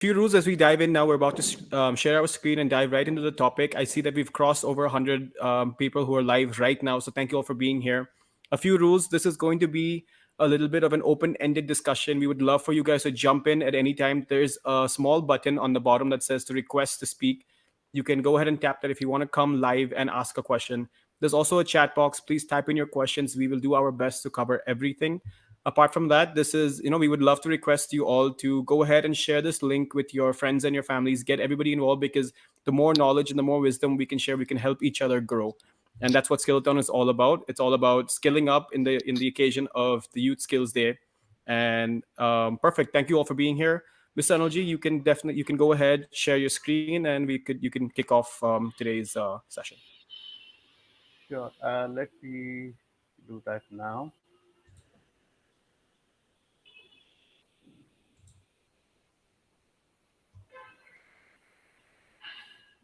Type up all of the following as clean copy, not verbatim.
Few rules as we dive in now. We're about to share our screen and dive right into the topic. I see that we've crossed over 100 people who are live right now. So thank you all for being here. A few rules. This is going to be a little bit of an open ended discussion. We would love for you guys to jump in at any time. There's a small button on the bottom that says to request to speak. You can go ahead and tap that if you want to come live and ask a question. There's also a chat box. Please type in your questions. We will do our best to cover everything. Apart from that, this is, we would love to request you all to go ahead and share this link with your friends and your families. Get everybody involved, because the more knowledge and the more wisdom we can share, we can help each other grow. And that's what Skillthon is all about. It's all about skilling up in the occasion of the Youth Skills Day. And perfect. Thank you all for being here. Mr. Anulji, you can go ahead, share your screen, and you can kick off today's session. Sure. Let me do that now.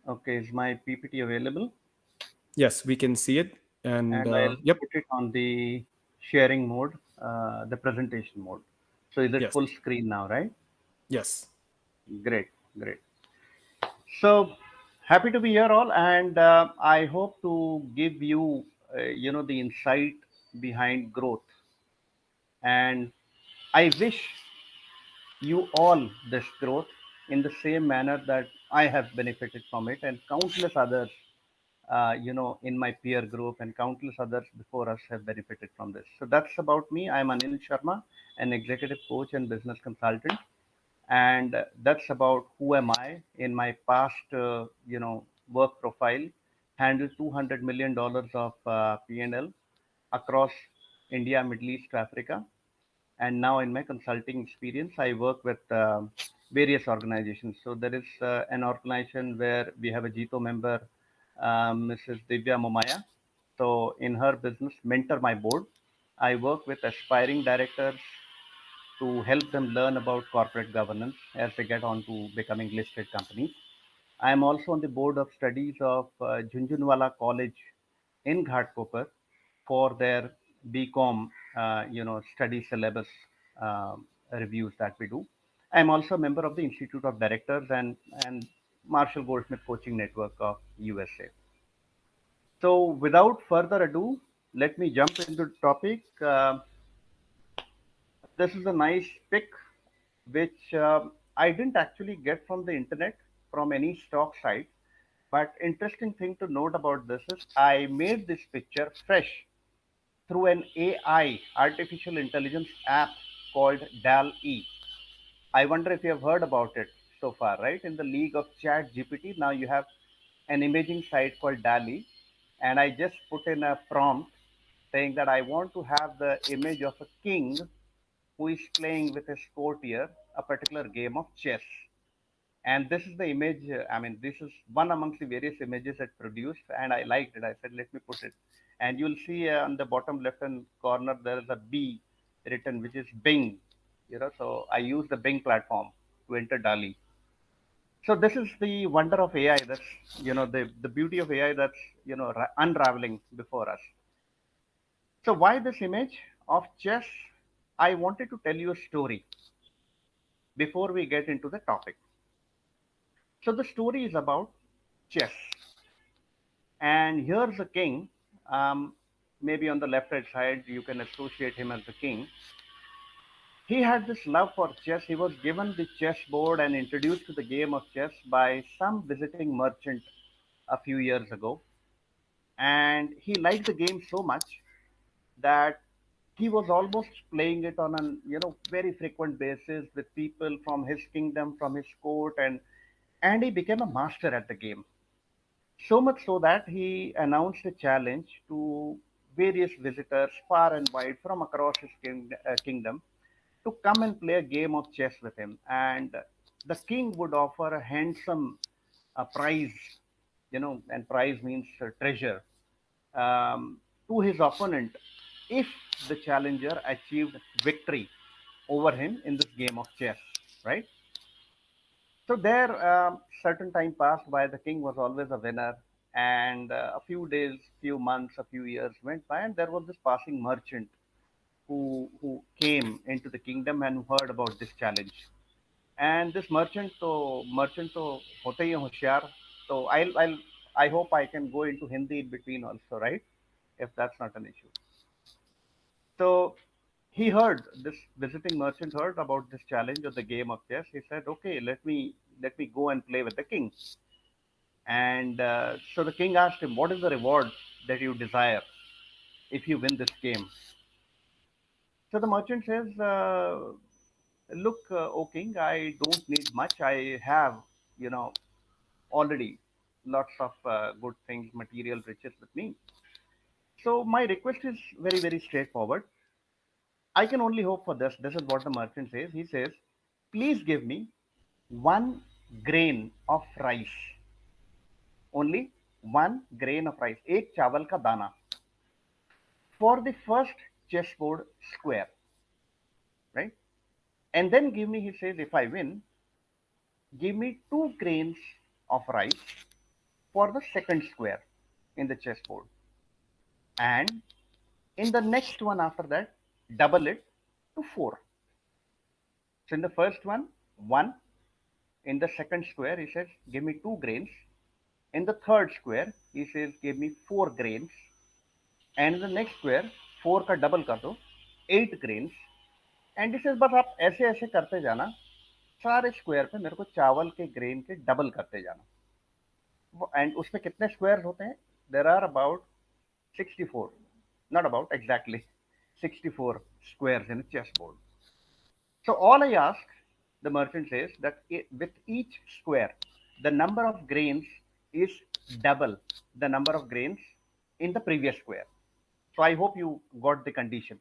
Okay, is my PPT available? Yes, we can see it. And And I'll yep, put it on the sharing mode, the presentation mode. So is it yes, full screen now, right? yes. Great, great. So happy to be here all, and I hope to give you, the insight behind growth. And I wish you all this growth in the same manner that I have benefited from it, and countless others, in my peer group, and countless others before us have benefited from this. So that's about me. I'm Anil Sharma, an executive coach and business consultant, and that's about who am I in my past, work profile. Handled $200 million of P&L across India, Middle East, Africa, and now in my consulting experience I work with various organizations. So there is an organization where we have a JITO member, Mrs. Divya Momaya. So in her business Mentor My Board, I work with aspiring directors to help them learn about corporate governance as they get on to becoming listed companies. I am also on the board of studies of Junjunwala College in Ghatkopar for their BCom, study syllabus reviews that we do. I am also a member of the Institute of Directors and Marshall Goldsmith Coaching Network of USA. So without further ado, let me jump into the topic. This is a nice pic which I didn't actually get from the internet from any stock site. But interesting thing to note about this is I made this picture fresh through an AI, artificial intelligence app called DAL-E. I wonder if you have heard about it so far, right? In the league of Chat GPT, now you have an imaging site called DALI, and I just put in a prompt saying that I want to have the image of a king who is playing with his courtier a particular game of chess. And this is the image. This is one amongst the various images it produced, and I liked it. I said, let me put it. And you'll see on the bottom left hand corner there is a B written, which is Bing. So I use the Bing platform to enter Dali. So this is the wonder of AI. That's the beauty of AI that's unraveling before us. So why this image of chess? I wanted to tell you a story before we get into the topic. So the story is about chess. And here's a king. Maybe on the left hand side, you can associate him as the king. He had this love for chess. He was given the chessboard and introduced to the game of chess by some visiting merchant a few years ago. And he liked the game so much that he was almost playing it on an very frequent basis with people from his kingdom, from his court, and he became a master at the game. So much so that he announced a challenge to various visitors far and wide from across his kingdom to come and play a game of chess with him. And the king would offer a handsome prize, and prize means treasure, to his opponent if the challenger achieved victory over him in this game of chess, right? So there, certain time passed by. The king was always a winner, and a few days, few months, a few years went by, and there was this passing merchant who came into the kingdom and heard about this challenge. And this merchant तो होते ही हैं होशियार. So I hope I can go into Hindi in between also, right? If that's not an issue. So he heard, this visiting merchant heard about this challenge of the game of chess. He said, "Okay, let me go and play with the king." And so the king asked him, "What is the reward that you desire if you win this game?" So the merchant says, "Look, O king, I don't need much. I have, you know, already lots of good things, material riches with me. So my request is very, very straightforward. I can only hope for this. This is what the merchant says. He says, please give me 1 grain of rice. Only 1 grain of rice. एक चावल का दाना. For the first chessboard square. Right? And then give me, he says, if I win, give me 2 grains of rice for the second square in the chessboard. And in the next one after that, double it to 4. So in the first one, 1. In the second square, he says, give me 2 grains. In the third square, he says, give me 4 grains. And in the next square, 4 का double कर दो, 8 grains. And this is बस आप ऐसे ऐसे करते जाना, सारे स्क्वायर पे मेरे को चावल के ग्रेन के डबल करते जाना. एंड उसमें कितने स्क्वायर होते हैं? There are about 64, not about exactly 64 squares in a chessboard. So all I ask, the merchant says, that with each square, the number of grains is double the number of grains in the previous square. So I hope you got the condition.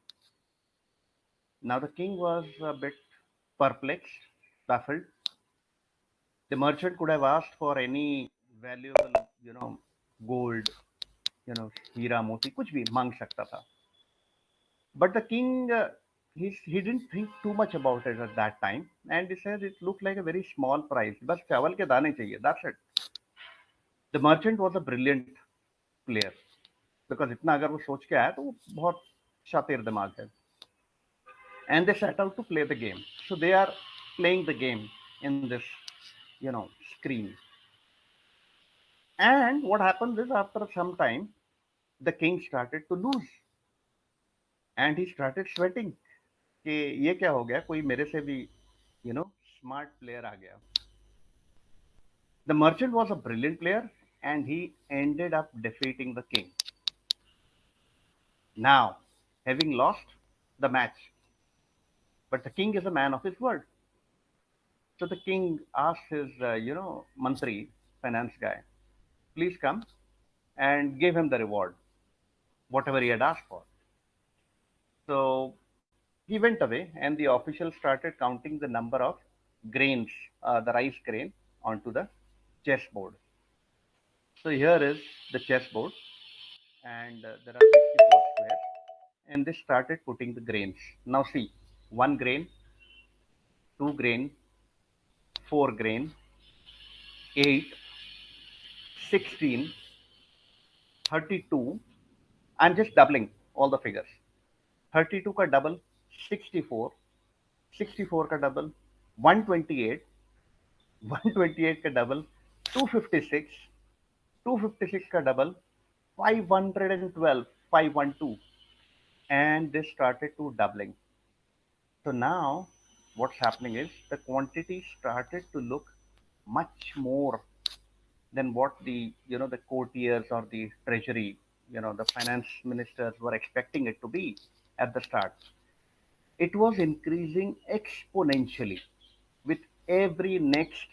Now the king was a bit perplexed, baffled. The merchant could have asked for any valuable, gold, हीरा मोती कुछ भी मांग सकता था. But the king, he didn't think too much about it at that time, and he said it looked like a very small price. बस चावल के दाने चाहिए. That's it. The merchant was a brilliant player, because इतना अगर वो सोच के आया तो वो बहुत शातिर दिमाग है. And they set out to play the game. So they are playing the game in this, screen. And what happens is, after some time, the king started to lose, and he started sweating. कि ये क्या हो गया, कोई मेरे से भी smart player आ गया. The merchant was a brilliant player, and he ended up defeating the king. Now, having lost the match, but the king is a man of his word. So the king asked his, mantri, finance guy, please come and give him the reward, whatever he had asked for. So he went away, and the official started counting the number of grains, the rice grain, onto the chessboard. So here is the chessboard, and there are 64 squares, and they started putting the grains. Now see, 1 grain, 2 grain, 4 grain, 8, 16, 32. I'm just doubling all the figures. 32 का double 64, 64 का double 128, 128 का double 256, 256 का double 512, 512, and they started to doubling. So now what's happening is the quantity started to look much more than what the courtiers or the treasury, the finance ministers were expecting it to be at the start. It was increasing exponentially with every next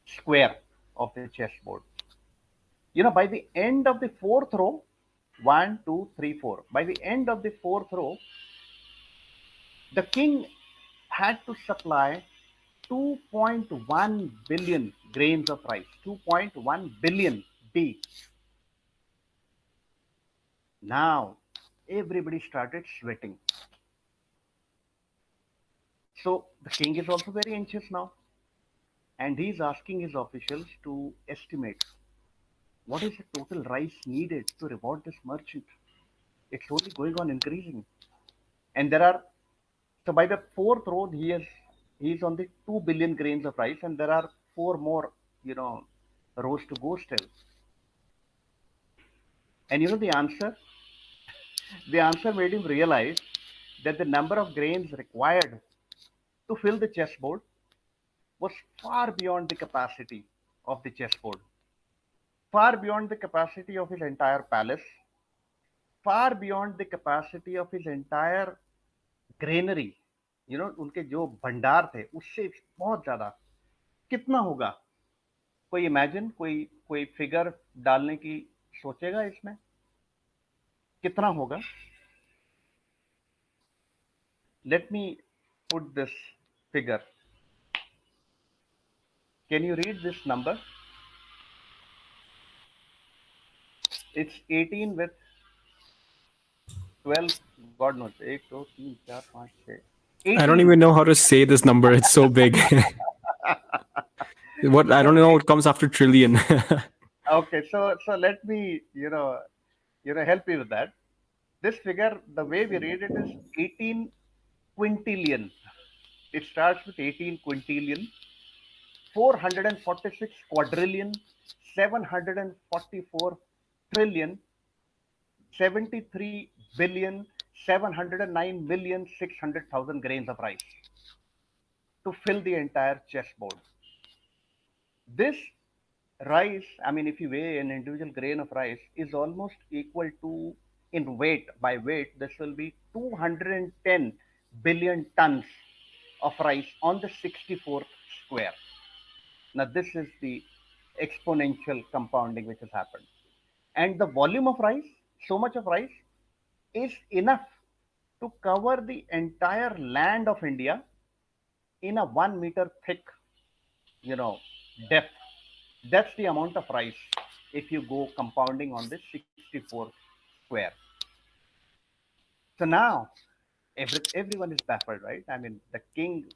square of the chessboard. By the end of the fourth row, one, two, three, four. By the end of the fourth row, the king had to supply 2.1 billion grains of rice. 2.1 billion B. Now, everybody started sweating. So the king is also very anxious now, and he's asking his officials to estimate what is the total rice needed to reward this merchant. It's only going on increasing, and there are, so by the fourth row, he has He's on the 2 billion grains of rice, and there are four more, you know, rows to go still. And you know the answer? The answer made him realize that the number of grains required to fill the chessboard was far beyond the capacity of the chessboard, far beyond the capacity of his entire palace, far beyond the capacity of his entire granary, you know, उनके जो भंडार थे उससे बहुत ज्यादा। कितना होगा? कोई इमेजिन, कोई कोई फिगर डालने की सोचेगा इसमें? कितना होगा? Let me put this figure. Can you read this number? It's 18 with 12, God knows, 1 2 3 4 5 6 I don't 18। even know how to say this number. It's so big. What I So don't know what comes after trillion. okay, so let me, help you with that. This figure, the way we read it, is 18 quintillion. It starts with 18 quintillion, 446 quadrillion, 744 trillion, 73 billion, 709 million, 600,000 grains of rice to fill the entire chessboard. This rice, I mean, if you weigh an individual grain of rice, is almost equal to, in weight, by weight, this will be 210 billion tons of rice on the 64th square. Now, this is the exponential compounding which has happened. And the volume of rice, so much of rice, is enough to cover the entire land of India in a 1 meter thick, you know, depth. That's the amount of rice if you go compounding on the 64th square. So now everyone is baffled, right? I mean, the king,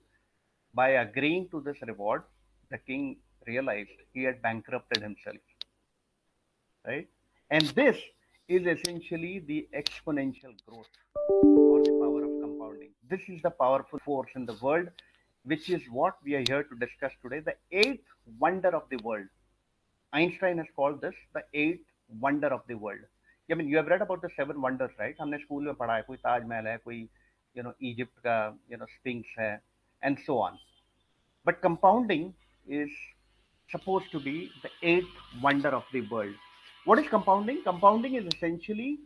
by agreeing to this reward, the king realized he had bankrupted himself, right? And this is essentially the exponential growth or the power of compounding. This is the powerful force in the world, which is what we are here to discuss today, the eighth wonder of the world. Einstein has called this the eighth wonder of the world. I mean, you have read about the seven wonders, right? हमने school में पढ़ा है, कोई ताजमहल है, कोई Egypt का Spinks है, and so on. But compounding is supposed to be the eighth wonder of the world. What is compounding? Compounding is essentially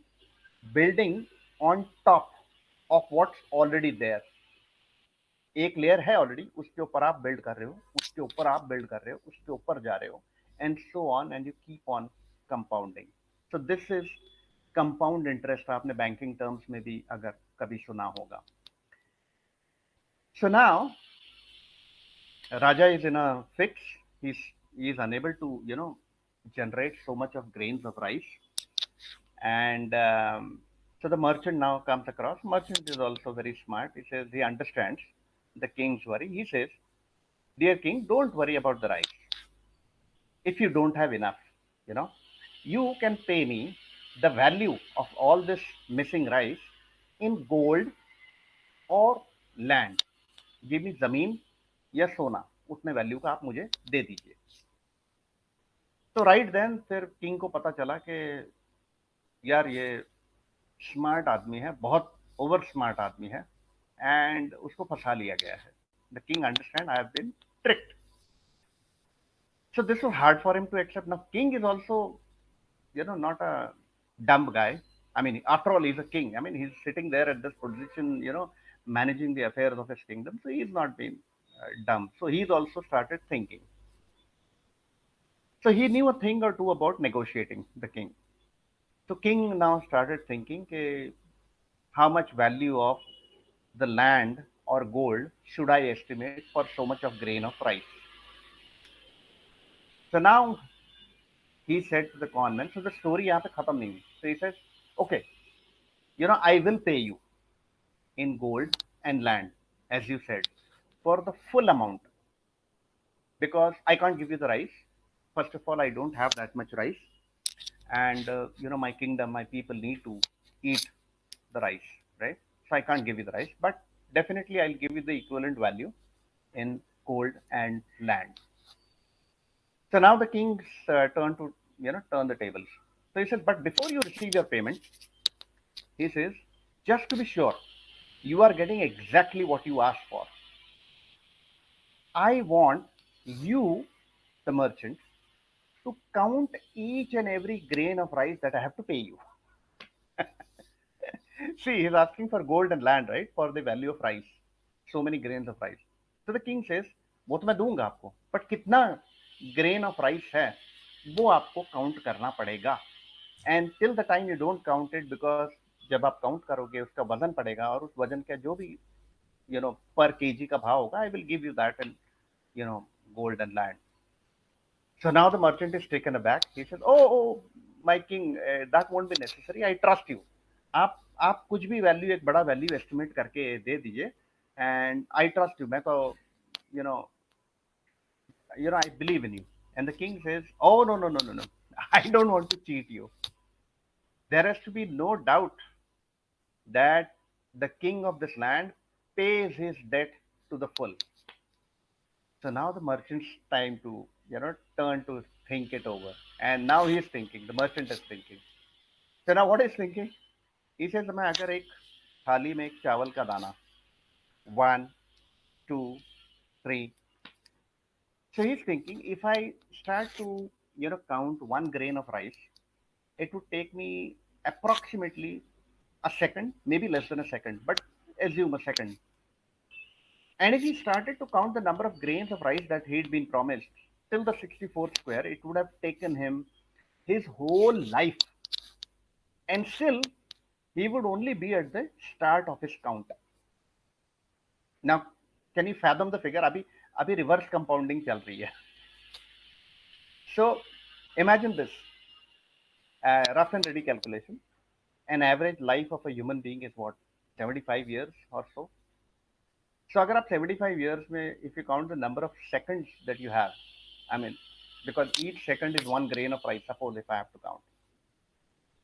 building on top of what's already there. एक layer है already, उसके ऊपर आप build कर रहे हो, उसके ऊपर आप बिल्ड कर रहे हो, उसके ऊपर जा रहे हो, and so on, and you keep on compounding. So this is compound interest. आपने बैंकिंग टर्म्स में भी अगर कभी सुना होगा. So now Raja is in a fix. He is unable to generate so much of grains of rice, and so the merchant now comes across. Merchant is also very smart. He says he understands the king's worry. He says, "Dear king, don't worry about the rice. If you don't have enough, you know, you can pay me the value of all this missing rice in gold or land. Give me जमीन या सोना, उतने value का आप मुझे दे दीजिए." तो right then फिर किंग को पता चला कि यार ये स्मार्ट आदमी है, बहुत ओवर स्मार्ट आदमी है, एंड उसको फंसा लिया गया है. The king understand, I have been tricked. So this was hard for him to accept. Now king is also, not a dumb guy. I mean, after all, he's a king. I mean, he's sitting there at this position, managing the affairs of his kingdom. So he's not been dumb. So he's also started thinking. So he knew a thing or two about negotiating, the king. So king now started thinking, how much value of the land or gold should I estimate for so much of grain of rice? So now he said to the conman, so the story यहाँ पे खत्म नहीं हुई. So he says, okay, I will pay you in gold and land, as you said, for the full amount, because I can't give you the rice. First of all, I don't have that much rice, and my kingdom, my people need to eat the rice, right? So I can't give you the rice, but definitely I'll give you the equivalent value. in gold and land. So now the king's turn to turn the tables. So he says, but before you receive your payment, he says, just to be sure, you are getting exactly what you asked for. I want you, the merchant, to count each and every grain of rice that I have to pay you. See, he's asking for gold and land, right? For the value of rice. So many grains of rice. So the king says, वो तो मैं दूंगा आपको, but कितना grain of rice है, वो आपको count करना पड़ेगा. And till the time you don't count it, because जब आप count करोगे उसका वजन पड़ेगा और उस वजन का जो भी per kg का भाव होगा, I will give you that in gold and land. So now the merchant is taken aback. He says, "Oh, my king, that won't be necessary. I trust you. आप कुछ भी वैल्यू एक बड़ा value estimate करके दे दीजिए and I trust you मैं तो you know I believe in you and the king says oh no I don't want to cheat you. There has to be no doubt that the king of this land pays his debt to the full. So now the merchant's time to turn to think it over, and now he's thinking, the merchant is thinking. So now what is thinking? He says, मैं अगर एक थाली में एक चावल का दाना, 1 2 3. So he's thinking, if I start to count one grain of rice, it would take me approximately a second, maybe less than a second, but assume a second. And if he started to count the number of grains of rice that he'd been promised till the 64th square, it would have taken him his whole life. And still, he would only be at the start of his count. Now, can you fathom the figure? अभी reverse compounding चल रही है. So, imagine this. Rough and ready calculation. An average life of a human being is what? 75 years or so. So अगर आप 75 years में, if you count the number of seconds that you have, I mean, because each second is one grain of rice, suppose if I have to count,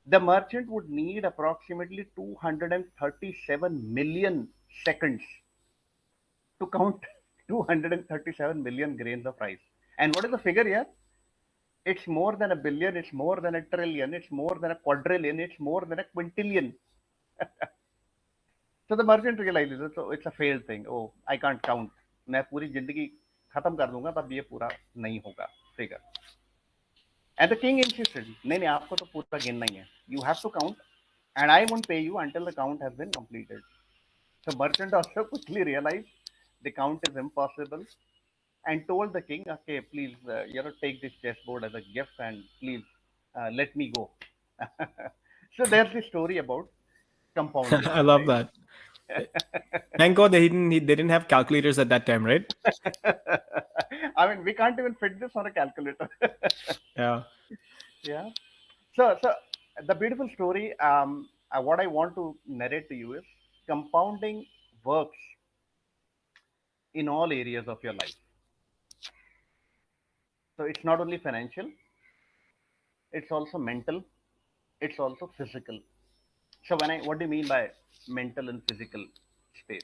the merchant would need approximately 237 million seconds to count 237 million grains of rice. And what is the figure here? It's more than a billion, it's more than a trillion, it's more than a quadrillion, it's more than a quintillion. So the merchant realizes it's a failed thing. Oh, I can't count. मैं पूरी जिंदगी खत्म कर दूंगा तब ये पूरा नहीं होगा figure. And the king insisted, नहीं नहीं आपको तो पूरा गिनना ही है. You have to count, and I won't pay you until the count has been completed. So merchant also quickly realized the count is impossible and told the king, okay, please, take this chessboard as a gift and please let me go. So there's the story about compounding, I love right? that. Thank God they didn't have calculators at that time, right? I mean, we can't even fit this on a calculator. Yeah. Yeah. So the beautiful story, what I want to narrate to you is compounding works in all areas of your life. So it's not only financial, it's also mental, it's also physical. So what do you mean by mental and physical space?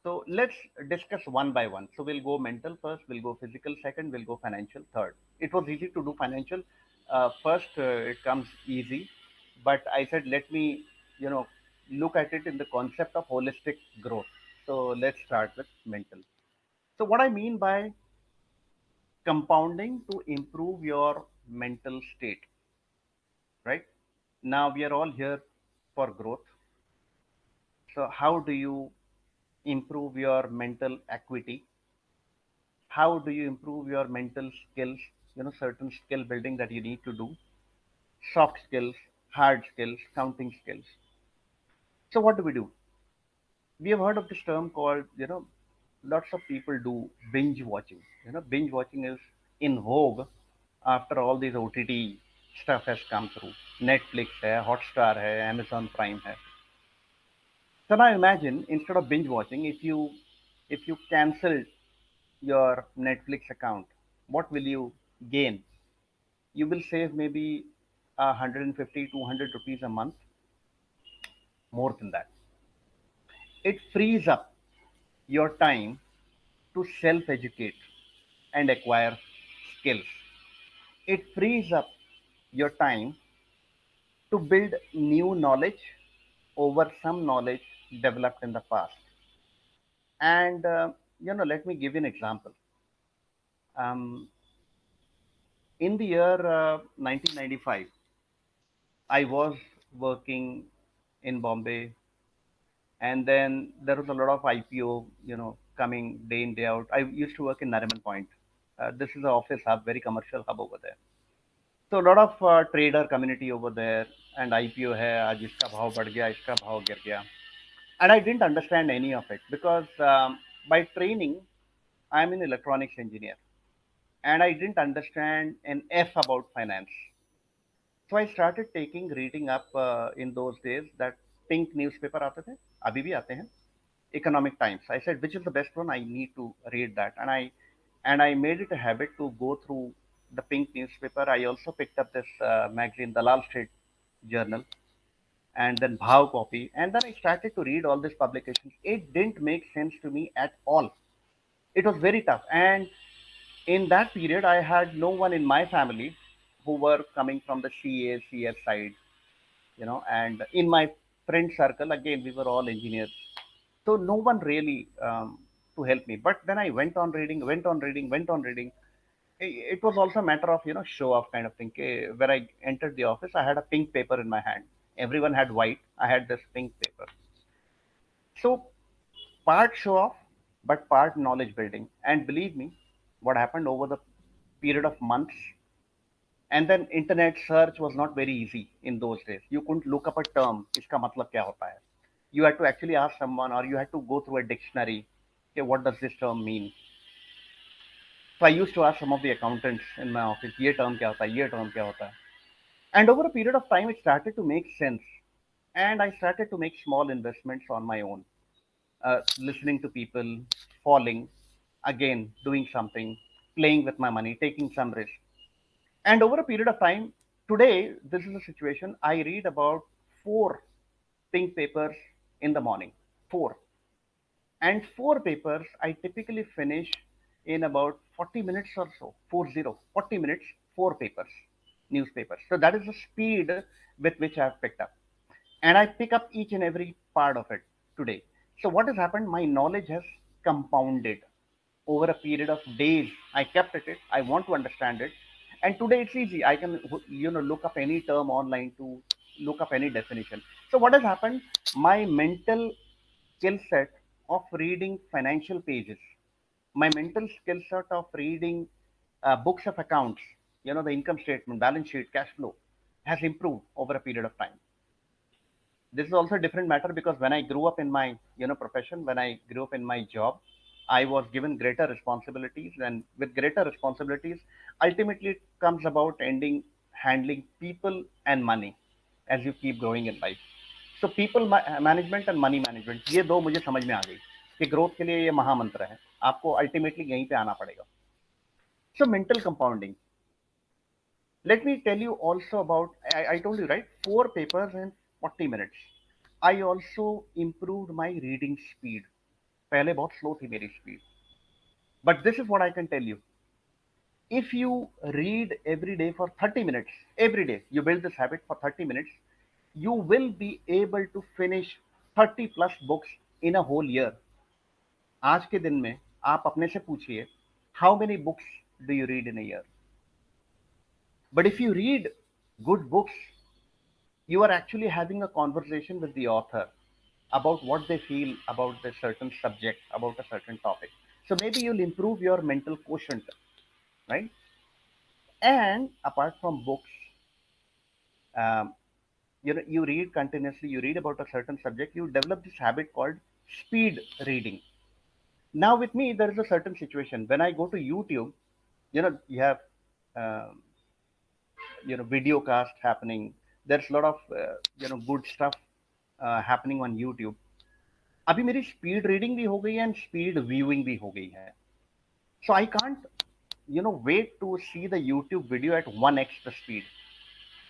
So let's discuss one by one. So we'll go mental first, we'll go physical second, we'll go financial third. It was easy to do financial. First, it comes easy, but I said, let me, look at it in the concept of holistic growth. So let's start with mental. So what I mean by compounding to improve your mental state, right? Now we are all here for growth. So how do you improve your mental acuity? How do you improve your mental skills? Certain skill building that you need to do, soft skills, hard skills, counting skills. So what do? We have heard of this term called, lots of people do binge watching. Binge watching is in vogue after all these OTT stuff has come through. Netflix hai, Hotstar hai, Amazon Prime hai. So now imagine, instead of binge watching, if you cancel your Netflix account, what will you gain? You will save maybe 150, 200 rupees a month, more than that. It frees up your time to self educate and acquire skills. It frees up your time to build new knowledge over some knowledge developed in the past. And let me give you an example. Um, in the year 1995, I was working in Bombay, and then there was a lot of IPO, coming day in day out. I used to work in Nariman Point. This is an office hub, very commercial hub over there. So a lot of trader community over there, and IPO है आज इसका भाव बढ़ गया इसका भाव गिर गया, and I didn't understand any of it because by training I'm an electronics engineer, and I didn't understand an F about finance. So I started taking reading up in those days that pink newspaper आते थे, अभी भी आते हैं, Economic Times. I said, which is the best one? I need to read that, and I made it a habit to go through the pink newspaper. I also picked up this magazine, Dalal Street Journal, and then Bhav copy, and then I started to read all these publications. It didn't make sense to me at all. It was very tough, and in that period, I had no one in my family who were coming from the CA, CS side, and in my friend circle, again, we were all engineers. So no one really to help me. But then I went on reading, went on reading, went on reading. It was also a matter of, show off kind of thing. Where I entered the office, I had a pink paper in my hand. Everyone had white. I had this pink paper. So part show off, but part knowledge building. And believe me, what happened over the period of months, and then internet search was not very easy in those days. You couldn't look up a term, iska matlab kya hota hai. You had to actually ask someone, or you had to go through a dictionary. Okay, what does this term mean? So I used to ask some of the accountants in my office, ये term क्या होता है, ये term क्या होता है. And over a period of time, it started to make sense. And I started to make small investments on my own, listening to people, falling, again, doing something, playing with my money, taking some risk. And over a period of time, today, this is a situation, I read about four pink papers in the morning. Four. And four papers I typically finish in about 40 minutes or so. 40 minutes, four papers, newspapers. So that is the speed with which I have picked up. And I pick up each and every part of it today. So what has happened? My knowledge has compounded over a period of days. I kept at it. I want to understand it. And today it's easy. I can, look up any term online to look up any definition. So what has happened? My mental skill set of reading financial pages, my mental skill set of reading books of accounts, the income statement, balance sheet, cash flow, has improved over a period of time. This is also a different matter because when I grew up in my profession, when I grew up in my job, I was given greater responsibilities, and with greater responsibilities, ultimately it comes about ending handling people and money as you keep growing in life. So people management and money management, ये दो मुझे समझ में आ गई कि growth के लिए ये महामंत्र है, आपको अल्टीमेटली यहीं पे आना पड़ेगा. So mental compounding. Let me tell you also about, I told you, right, four papers in 40 minutes. I also improved my reading speed. पहले बहुत स्लो थी मेरी speed. But this is what I can tell you. If you read every day for 30 minutes, every day, you build this habit for 30 minutes, you will be able to finish 30 plus books in a whole year. आज के दिन में आप अपने से पूछिए, how many books do you read in a year? But if you read good books, you are actually having a conversation with the author about what they feel about the certain subject, about a certain topic. So maybe you'll improve your mental quotient, right? And apart from books, um, you read continuously, you read about a certain subject, you develop this habit called speed reading. Now with me, there is a certain situation. When I go to YouTube, you have um, video cast happening. There's a lot of good stuff happening on YouTube. अभी मेरी speed reading भी हो गई है and speed viewing भी हो गई है. So I can't wait to see the YouTube video at 1x the speed.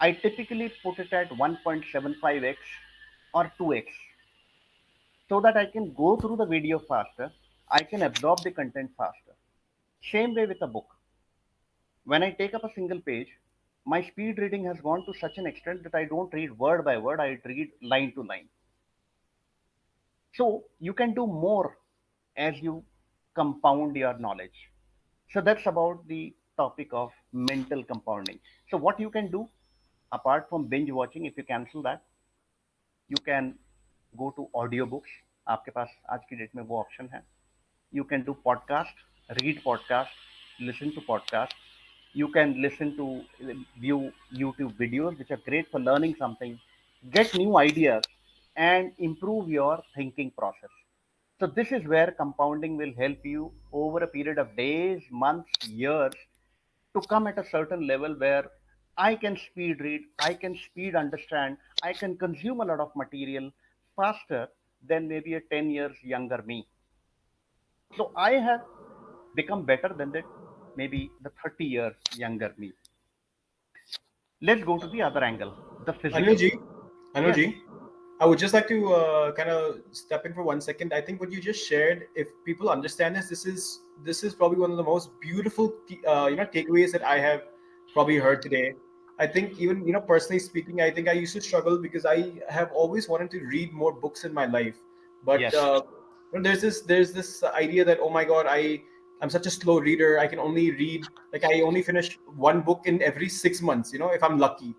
I typically put it at 1.75x or 2x so that I can go through the video faster I can absorb the content faster. Same way with a book. When I take up a single page, my speed reading has gone to such an extent that I don't read word by word, I read line to line. So you can do more as you compound your knowledge. So that's about the topic of mental compounding. So what you can do apart from binge watching, if you cancel that, you can go to audio books. आपके पास आज की date में वो option है. You can do podcast, read podcast, listen to podcast. You can listen to view YouTube videos which are great for learning something, get new ideas, and improve your thinking process. So this is where compounding will help you over a period of days, months, years to come at a certain level where I can speed read, I can speed understand, I can consume a lot of material faster than maybe a 10 years younger me. So I have become better than that, maybe the 30 years younger me. Let's go to the other angle, the physical. Anuji, Yes, Anuji, I would just like to kind of step in for 1 second. I think what you just shared, if people understand this, this is probably one of the most beautiful takeaways that I have probably heard today. I think even personally speaking, I think I used to struggle because I have always wanted to read more books in my life, but yes, there's this idea that, oh my God, I'm such a slow reader. I can only read, like, I only finish one book in every 6 months, if I'm lucky.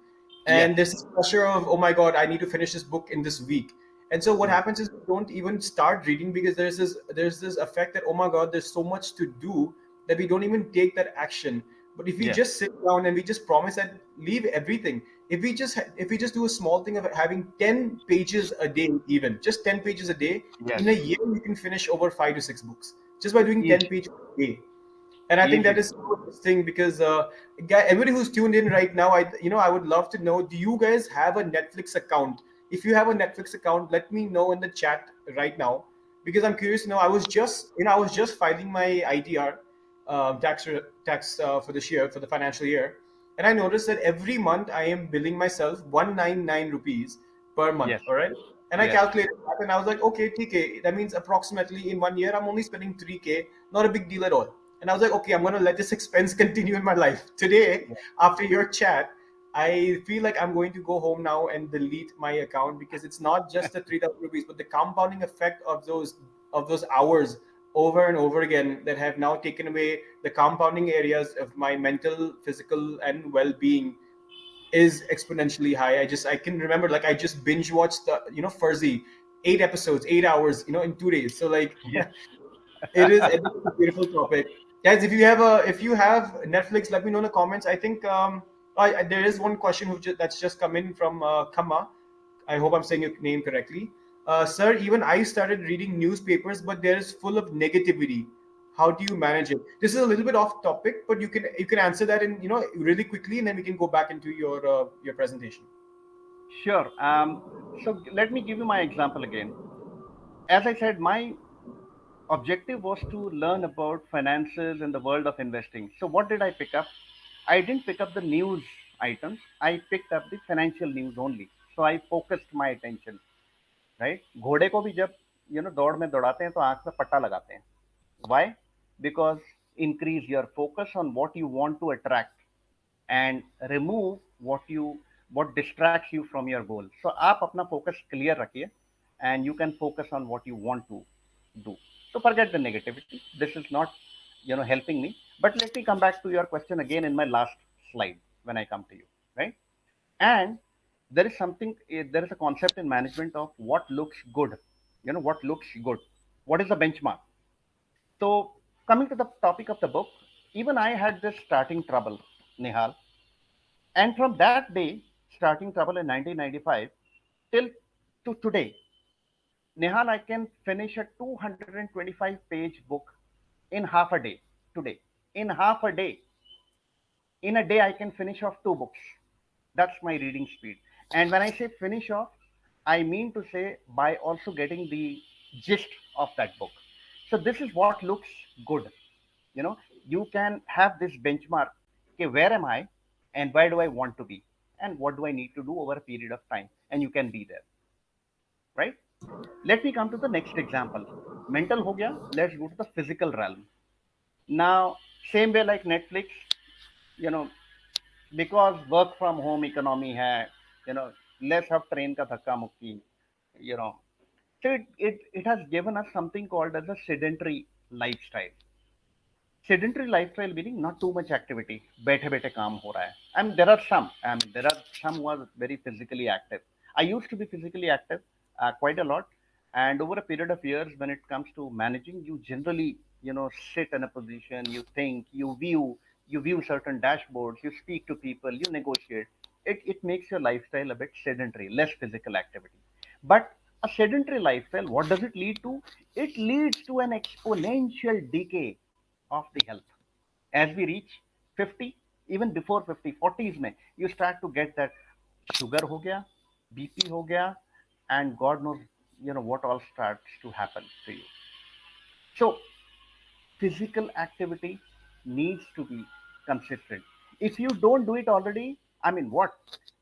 yes, And there's this pressure of, oh my God, I need to finish this book in this week. And so what yes, happens is we don't even start reading because there's this effect that, oh my God, there's so much to do that we don't even take that action. But if we yes, just sit down and we just promise that, leave everything, if we just do a small thing of having 10 pages a day, even just 10 pages a day, yes, in a year you can finish over 5 to 6 books just by doing 10 easy, pages a day. And I think that easily. is so interesting because everybody who's tuned in right now, I would love to know, do you guys have a Netflix account? If you have a Netflix account, let me know in the chat right now, because I'm curious to know. I was just filing my ITR, tax for this year, for the financial year, and I noticed that every month I am billing myself 199 rupees per month. Yes, All right. And I yes, calculated that, and I was like, okay, TK, that means approximately in 1 year I'm only spending 3K, not a big deal at all. And I was like, okay, I'm gonna let this expense continue in my life. Today, yes, after your chat, I feel like I'm going to go home now and delete my account, because it's not just the 3,000 rupees, but the compounding effect of those hours over and over again that have now taken away the compounding areas of my mental, physical, and well-being is exponentially high. I can remember, like, I just binge watched the Fuzzy, 8 episodes, 8 hours, in 2 days. So, like, yes. it is a beautiful topic, guys. If you have Netflix, let me know in the comments. I think there is one question that's just come in from Kama. I hope I'm saying your name correctly. Sir, even I started reading newspapers, but there is full of negativity. How do you manage it? This is a little bit off topic, but you can answer that in really quickly, and then we can go back into your presentation. Sure. So let me give you my example again. As I said, my objective was to learn about finances and the world of investing. So what did I pick up? I didn't pick up the news items. I picked up the financial news only. So I focused my attention. Right. घोड़े को भी जब दौड़ में दौड़ाते हैं तो आंख में पट्टा लगाते हैं. Why? Because increase your focus on what you want to attract and remove what distracts you from your goal. So आप अपना फोकस क्लियर रखिए and you can focus on what you want to do. So forget the negativity. This is not, helping me. But let me come back to your question again in my last slide when I come to you, right? And there is something, there is a concept in management of what looks good. What looks good. What is the benchmark? So coming to the topic of the book, even I had this starting trouble, Nihal. And from that day, starting trouble in 1995 till to today, Nihal, I can finish a 225-page book in half a day today. In half a day. In a day, I can finish off 2 books. That's my reading speed. And when I say finish off, I mean to say by also getting the gist of that book. So this is what looks good. You can have this benchmark. Okay, where am I and where do I want to be? And what do I need to do over a period of time? And you can be there, right? Let me come to the next example. Mental ho gaya. Let's go to the physical realm. Now, same way like Netflix, you know, because work from home economy hai, less of train ka dhakka mukki, you know. So it has given us something called as a sedentary lifestyle. Sedentary lifestyle meaning not too much activity, बैठे बैठे काम हो रहा है. And there are some who are very physically active. I used to be physically active quite a lot, and over a period of years, when it comes to managing, you generally sit in a position, you think, you view certain dashboards, you speak to people, you negotiate. It makes your lifestyle a bit sedentary, less physical activity. But a sedentary lifestyle, what does it lead to? It leads to an exponential decay of the health. As we reach 50, even before 50, 40s mein, you start to get that sugar ho gaya, BP ho gaya, and God knows, what all starts to happen to you. So physical activity needs to be consistent. If you don't do it already, I mean, what?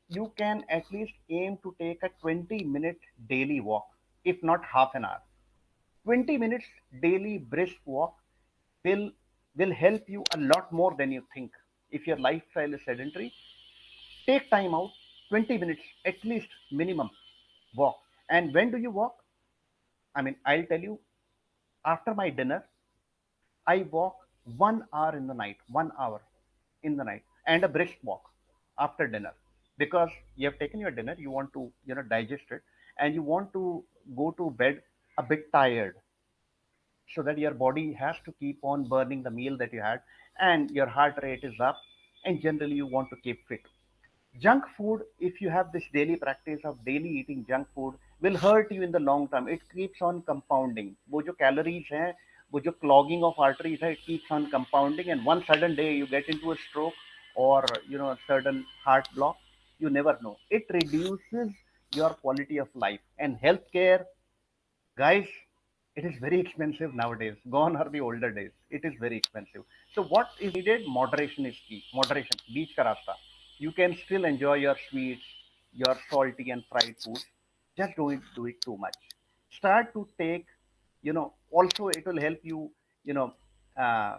You can at least aim to take a 20-minute daily walk, if not half an hour. 20 minutes daily brisk walk will will help you a lot more than you think. If your lifestyle is sedentary, take time out, 20 minutes at least minimum, walk. And when do you walk? I mean, I'll tell you, after my dinner, I walk 1 hour in the night, 1 hour in the night, and a brisk walk after dinner. Because you have taken your dinner, you want to, digest it, and you want to go to bed a bit tired, so that your body has to keep on burning the meal that you had, and your heart rate is up, and generally you want to keep fit. Junk food, if you have this daily practice of daily eating junk food, will hurt you in the long term. It keeps on compounding. वो जो calories हैं, वो जो clogging of arteries है, it keeps on compounding, and one sudden day you get into a stroke, or a sudden heart block. You never know. It reduces your quality of life. And healthcare, guys, it is very expensive nowadays. Gone are the older days. It is very expensive. So what is needed? Moderation is key. Moderation, beach ka rasta. You can still enjoy your sweets, your salty and fried food. Just don't do it too much. Start to take, also it will help you, you know uh,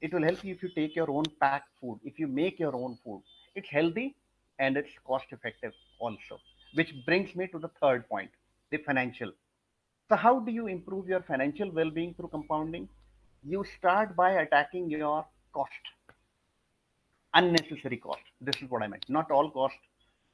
it will help you if you take your own packed food, if you make your own food. It's healthy and it's cost effective also, which brings me to the third point, the financial. So, how do you improve your financial well being through compounding? You start by attacking your cost, unnecessary cost. This is what I meant. Not all costs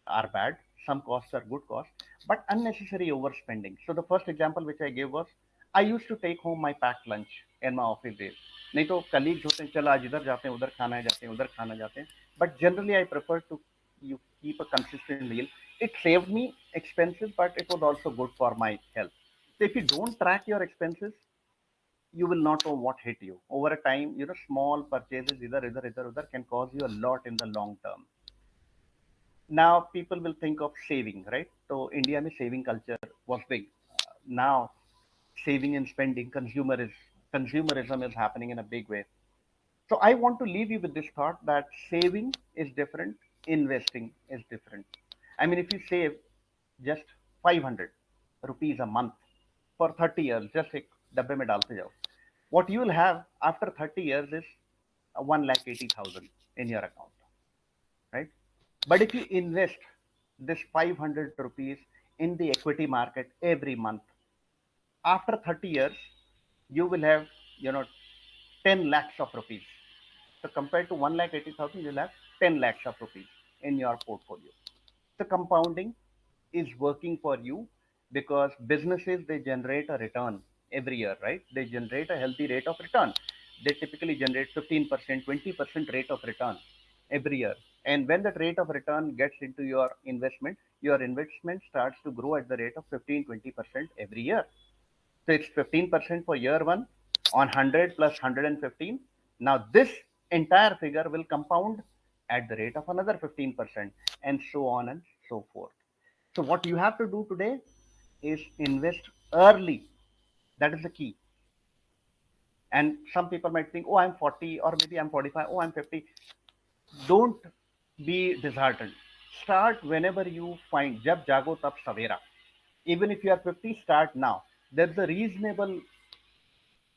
are bad, some costs are good costs, but unnecessary overspending. So, the first example which I gave was, I used to take home my packed lunch in my office days. नहीं तो colleagues होते हैं, चलो आज इधर जाते हैं, उधर खाना है जाते हैं, उधर खाना जाते हैं. But generally, I prefer to you keep a consistent meal. It saved me expenses, but it was also good for my health. So if you don't track your expenses, you will not know what hit you over a time. Small purchases either can cause you a lot in the long term. Now people will think of saving, right? So India mein saving culture was big. Now saving and spending, consumerism is happening in a big way. So I want to leave you with this thought that saving is different, investing is different. I mean, if you save just 500 rupees a month for 30 years, just एक डब्बे में डालते जाओ, what you will have after 30 years is 1,80,000 in your account, right? But if you invest this 500 rupees in the equity market every month, after 30 years, you will have, you know, 10 lakhs of rupees. So compared to 1,80,000, you'll have 10 lakhs of rupees in your portfolio. The compounding is working for you because businesses, they generate a return every year, right? They generate a healthy rate of return. They typically generate 15%, 20% rate of return every year. And when that rate of return gets into your investment starts to grow at the rate of 15, 20% every year. So it's 15% for year one on 100 plus 115. Now this entire figure will compound at the rate of another 15% and so on and so forth. So what you have to do today is invest early. That is the key. And some people might think, oh, I'm 40 or maybe I'm 45, oh, I'm 50. Don't be disheartened. Start whenever you find. Jab jago tab savera. Even if you are 50, start now. There's a reasonable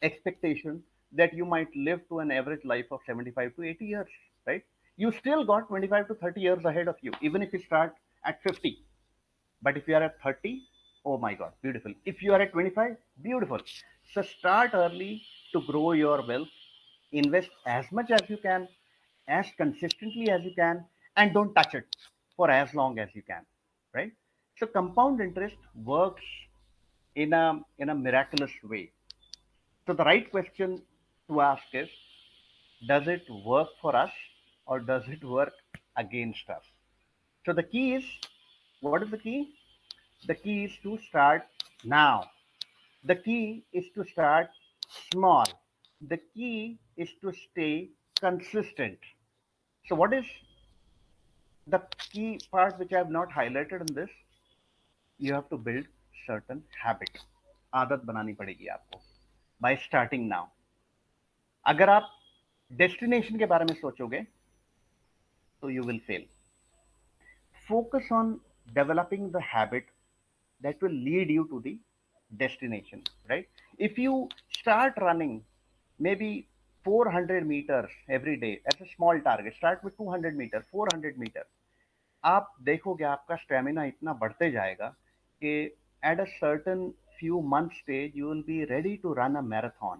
expectation that you might live to an average life of 75 to 80 years, right? You still got 25 to 30 years ahead of you, even if you start at 50. But if you are at 30, oh my God, beautiful. If you are at 25, beautiful. So start early to grow your wealth. Invest as much as you can, as consistently as you can, and don't touch it for as long as you can, right? So compound interest works in a miraculous way. So the right question to ask is, does it work for us or does it work against us? So the key is, what is the key? The key is to start now. The key is to start small. The key is to stay consistent. So what is the key part which I have not highlighted in this? You have to build certain habit. आदत बनानी पड़ेगी आपको by starting now. अगर आप destination के बारे में सोचोगे तो you will fail. Focus on developing the habit that will lead you to the destination, right? If you start running maybe 400 meters every day as a small target, start with 200 meters, 400 meters, आप देखोगे आपका stamina इतना बढ़ते जाएगा कि at a certain few months stage you will be ready to run a marathon.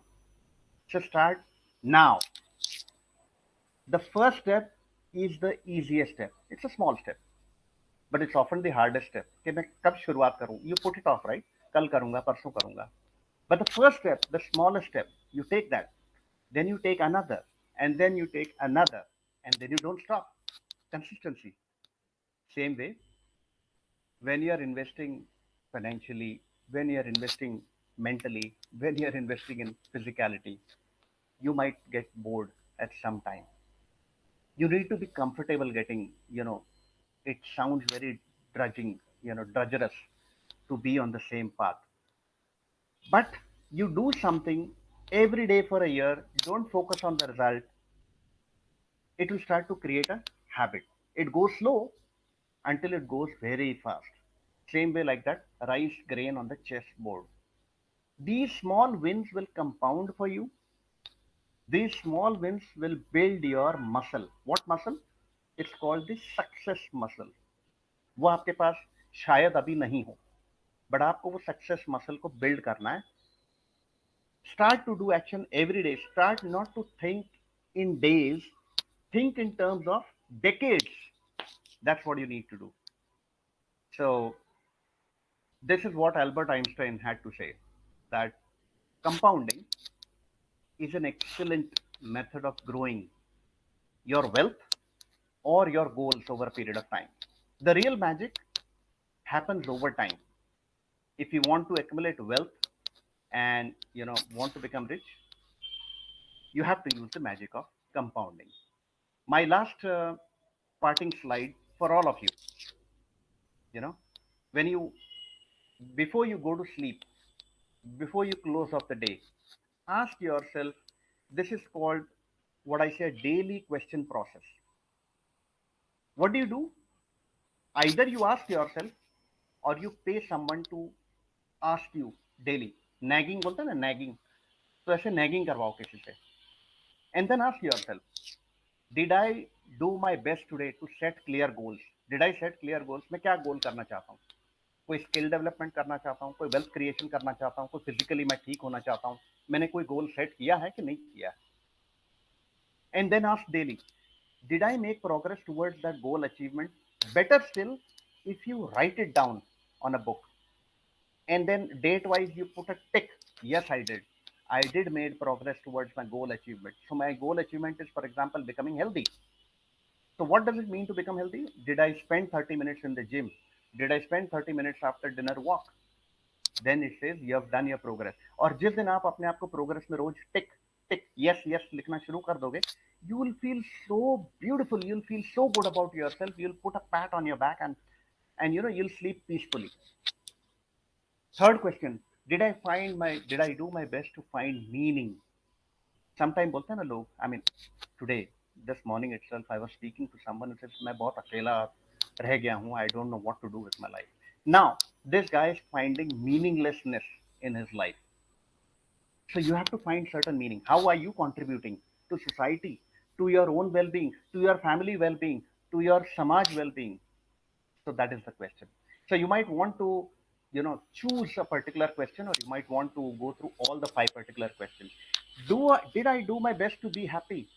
So start now. The first step is the easiest step. It's a small step, but it's often the hardest step. कि मैं कब शुरुआत करूं? You put it off, right? कल करूंगा, परसों करूंगा. But the first step, the smallest step, you take that. Then you take another, and then you take another, and then you don't stop. Consistency. Same way, when you are investing financially, when you are investing mentally, when you are investing in physicality, you might get bored at some time. You need to be comfortable getting, it sounds very drudgerous to be on the same path. But you do something every day for a year, don't focus on the result, it will start to create a habit. It goes slow until it goes very fast. Same way like that rice grain on the chessboard. These small wins will compound for you. These small wins will build your muscle. What muscle? It's called the success muscle. वो आपके पास शायद अभी नहीं हो, but आपको वो success muscle को build करना है. Start to do action every day. Start not to think in days, think in terms of decades. That's what you need to do. So this is what Albert Einstein had to say, that compounding is an excellent method of growing your wealth or your goals over a period of time. The real magic happens over time. If you want to accumulate wealth and want to become rich, you have to use the magic of compounding. My last parting slide for all of you, you know, when you before you go to sleep, before you close off the day, ask yourself, this is called what I say a daily question process. What do you do? Either you ask yourself or you pay someone to ask you daily. Nagging बोलते हैं ना, nagging. तो ऐसे nagging करवाओ किसी से. And then ask yourself, did I do my best today to set clear goals? Did I set clear goals? मैं क्या goal करना चाहता हूँ? कोई स्किल डेवलपमेंट करना चाहता हूँ, कोई वेल्थ क्रिएशन करना चाहता हूँ, कोई फिजिकली मैं ठीक होना चाहता हूँ. मैंने कोई गोल सेट किया है कि नहीं किया? And then ask daily, did I make progress towards that goal achievement? Better still, if you write it down on a book and then date wise you put a tick, yes I did made progress towards my goal achievement. So my goal achievement is, for example, becoming healthy. So what does it mean to become healthy? Did I spend 30 minutes in the gym? Did I spend 30 minutes after dinner walk? Then it says you have done your progress. और जिस दिन आप अपने आप को progress में रोज टिक टिक yes yes लिखना शुरू कर दोगे, you will feel so beautiful, you'll feel so good about yourself, you'll put a pat on your back and you'll sleep peacefully. Third question, did I do my best to find meaning? Sometime बोलते हैं ना लोग, I mean today this morning itself I was speaking to someone who says मैं बहुत अकेला रह गया हूँ, I don't know what to do with my life. Now This guy is finding meaninglessness in his life. So you have to find certain meaning. How are you contributing to society, to your own well-being, to your family well-being, to your samaj well-being? So that is the question. So you might want to, choose a particular question, or you might want to go through all the five particular questions. Did I do my best to be happy?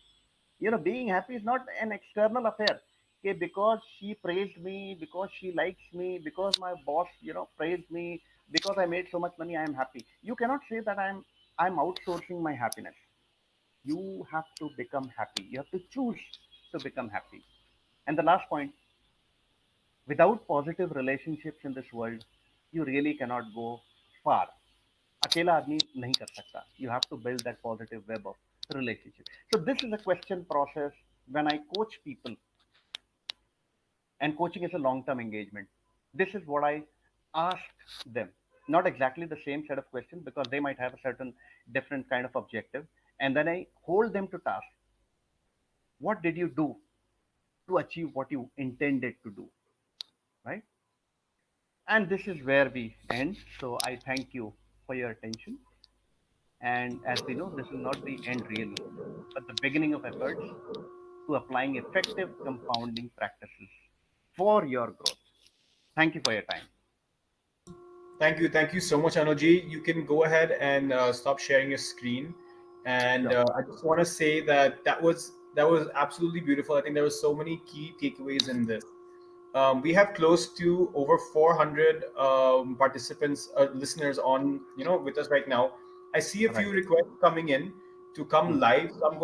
Being happy is not an external affair. Okay, because she praised me, because she likes me, because my boss, praised me, because I made so much money, I am happy. You cannot say that I'm outsourcing my happiness. You have to become happy. You have to choose to become happy. And the last point, without positive relationships in this world, you really cannot go far. अकेला आदमी नहीं कर सकता. You have to build that positive web of relationship. So this is a question process when I coach people, and coaching is a long-term engagement. This is what I ask them. Not exactly the same set of questions, because they might have a certain different kind of objective, and then I hold them to task. What did you do to achieve what you intended to do, right? And this is where we end. So I thank you for your attention. And as we know, this is not the end really, but the beginning of efforts to applying effective compounding practices for your growth. Thank you for your time. Thank you so much, Anuji. You can go ahead and stop sharing your screen. And Sure. I just want to say that that was absolutely beautiful. I think there were so many key takeaways in this. We have close to over 400 participants, listeners on with us right now. I see a few Right. requests coming in to come Hmm. live, so I'm going